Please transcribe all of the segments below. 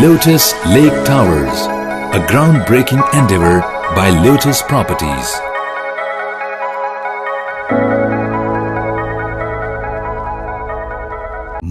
Lotus Lake Towers, a groundbreaking endeavor by Lotus Properties.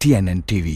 TNN TV